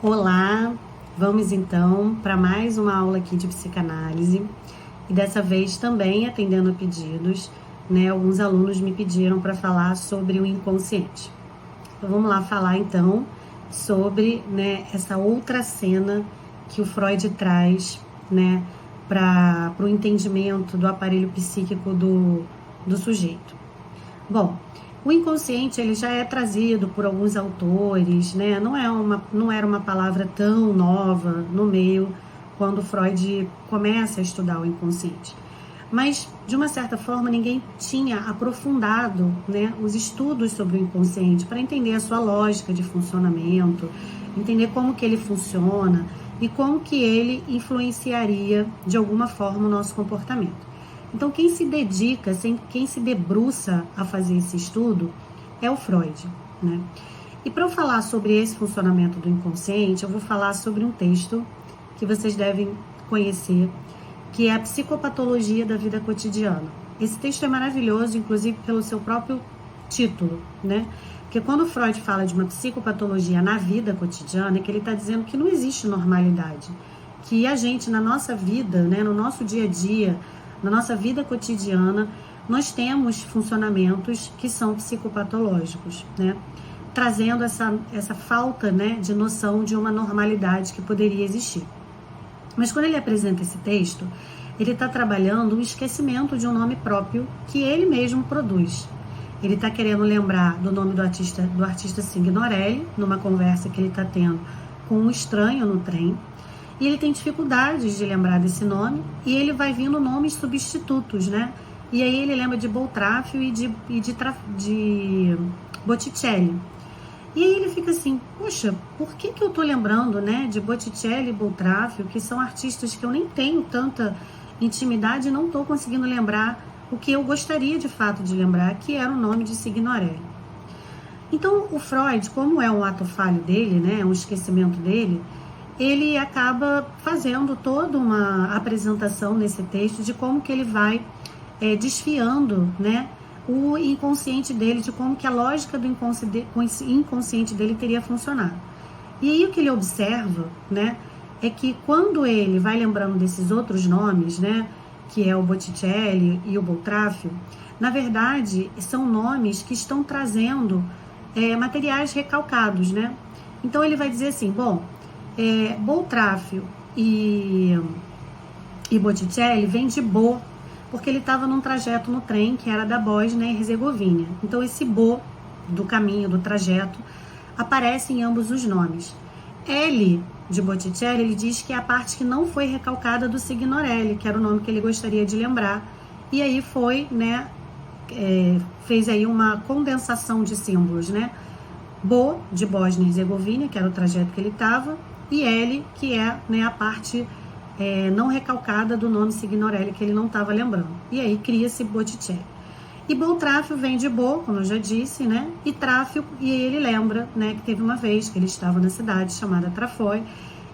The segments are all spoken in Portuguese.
Olá, vamos então para mais uma aula aqui de psicanálise e dessa vez também atendendo a pedidos, né? Alguns alunos me pediram para falar sobre o inconsciente. Então vamos lá falar então sobre, né, essa outra cena que o Freud traz, né, para o entendimento do aparelho psíquico do sujeito. Bom, o inconsciente ele já é trazido por alguns autores, né? Não era uma palavra tão nova no meio quando Freud começa a estudar o inconsciente. Mas, de uma certa forma, ninguém tinha aprofundado, né, os estudos sobre o inconsciente para entender a sua lógica de funcionamento, entender como que ele funciona e como que ele influenciaria, de alguma forma, o nosso comportamento. Então, quem se dedica, quem se debruça a fazer esse estudo é o Freud, né? E para eu falar sobre esse funcionamento do inconsciente, eu vou falar sobre um texto que vocês devem conhecer, que é a Psicopatologia da Vida Cotidiana. Esse texto é maravilhoso, inclusive pelo seu próprio título, né? Porque quando Freud fala de uma psicopatologia na vida cotidiana, é que ele está dizendo que não existe normalidade, que a gente, na nossa vida, né, no nosso dia a dia, na nossa vida cotidiana, nós temos funcionamentos que são psicopatológicos, né? Trazendo essa falta, né, de noção de uma normalidade que poderia existir. Mas quando ele apresenta esse texto, ele está trabalhando um esquecimento de um nome próprio que ele mesmo produz. Ele está querendo lembrar do nome do artista Signorelli, numa conversa que ele está tendo com um estranho no trem. E ele tem dificuldades de lembrar desse nome, e ele vai vindo nomes substitutos, né? E aí ele lembra de Boltraffio e de Botticelli. E aí ele fica assim, poxa, por que eu tô lembrando, né, de Botticelli e Boltraffio, que são artistas que eu nem tenho tanta intimidade e não tô conseguindo lembrar o que eu gostaria de fato de lembrar, que era o nome de Signorelli. Então o Freud, como é um ato falho dele, né, um esquecimento dele, ele acaba fazendo toda uma apresentação nesse texto de como que ele vai desfiando, né, o inconsciente dele, de como que a lógica do inconsciente dele teria funcionado. E aí o que ele observa, né, é que quando ele vai lembrando desses outros nomes, né, que é o Botticelli e o Boltraffio, na verdade são nomes que estão trazendo materiais recalcados, né? Então ele vai dizer assim, bom, Boltraffio e Botticelli vem de Bo, porque ele estava num trajeto no trem que era da Bósnia e Herzegovina. Então esse Bo, do caminho, do trajeto, aparece em ambos os nomes. L de Botticelli, ele diz que é a parte que não foi recalcada do Signorelli, que era o nome que ele gostaria de lembrar. E aí foi, né, fez aí uma condensação de símbolos, né? Bo, de Bósnia e Herzegovina, que era o trajeto que ele estava, e L, que é, né, a parte não recalcada do nome Signorelli, que ele não estava lembrando. E aí cria-se Botticelli. E Boltraffio vem de Bo, como eu já disse, né? E Tráfio, e ele lembra, né, que teve uma vez que ele estava na cidade chamada Trafoi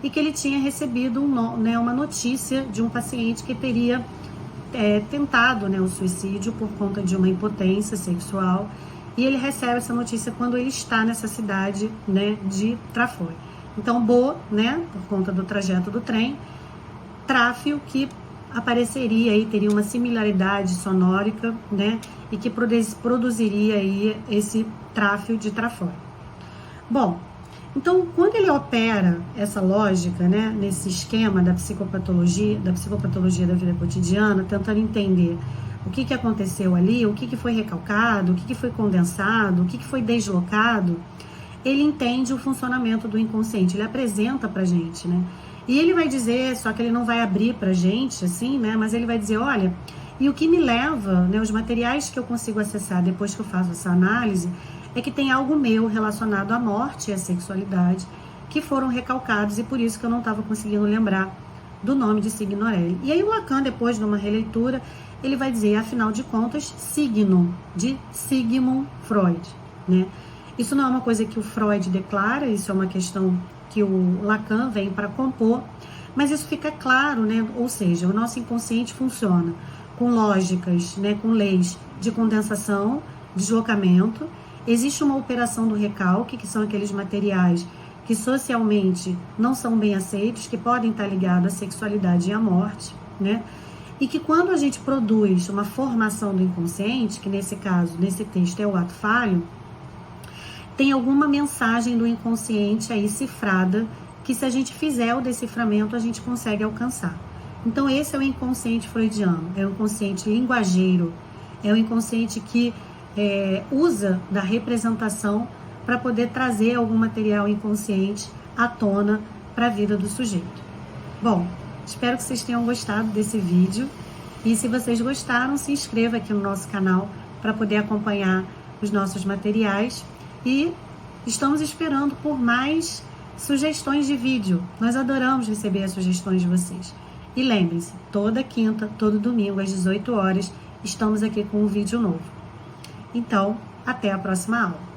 e que ele tinha recebido uma notícia de um paciente que teria tentado, né, o suicídio por conta de uma impotência sexual. E ele recebe essa notícia quando ele está nessa cidade, né, de Trafoi. Então, Bo, né, por conta do trajeto do trem, Tráfio, que apareceria aí, teria uma similaridade sonórica, né, e que produziria aí esse Tráfio de Trafoi. Bom, então, quando ele opera essa lógica, né, nesse esquema da psicopatologia da vida cotidiana, tentando entender o que aconteceu ali, o que foi recalcado, o que foi condensado, o que foi deslocado, ele entende o funcionamento do inconsciente, ele apresenta pra gente, né? E ele vai dizer, só que ele não vai abrir pra gente, assim, né? Mas ele vai dizer, olha, e o que me leva, né, os materiais que eu consigo acessar depois que eu faço essa análise, é que tem algo meu relacionado à morte e à sexualidade que foram recalcados e por isso que eu não estava conseguindo lembrar do nome de Signorelli. E aí o Lacan, depois de uma releitura, ele vai dizer, afinal de contas, signo, de Sigmund Freud, né? Isso não é uma coisa que o Freud declara, isso é uma questão que o Lacan vem para compor, mas isso fica claro, né? Ou seja, o nosso inconsciente funciona com lógicas, né, com leis de condensação, deslocamento. Existe uma operação do recalque, que são aqueles materiais que que socialmente não são bem aceitos, que podem estar ligados à sexualidade e à morte, né? E que quando a gente produz uma formação do inconsciente, que nesse caso, nesse texto é o ato falho, tem alguma mensagem do inconsciente aí cifrada, que se a gente fizer o deciframento, a gente consegue alcançar. Então esse é o inconsciente freudiano, é o inconsciente linguageiro, é o inconsciente que usa da representação para poder trazer algum material inconsciente à tona para a vida do sujeito. Bom, espero que vocês tenham gostado desse vídeo e se vocês gostaram, se inscreva aqui no nosso canal para poder acompanhar os nossos materiais e estamos esperando por mais sugestões de vídeo. Nós adoramos receber as sugestões de vocês. E lembrem-se, toda quinta, todo domingo às 18 horas, estamos aqui com um vídeo novo. Então, até a próxima aula.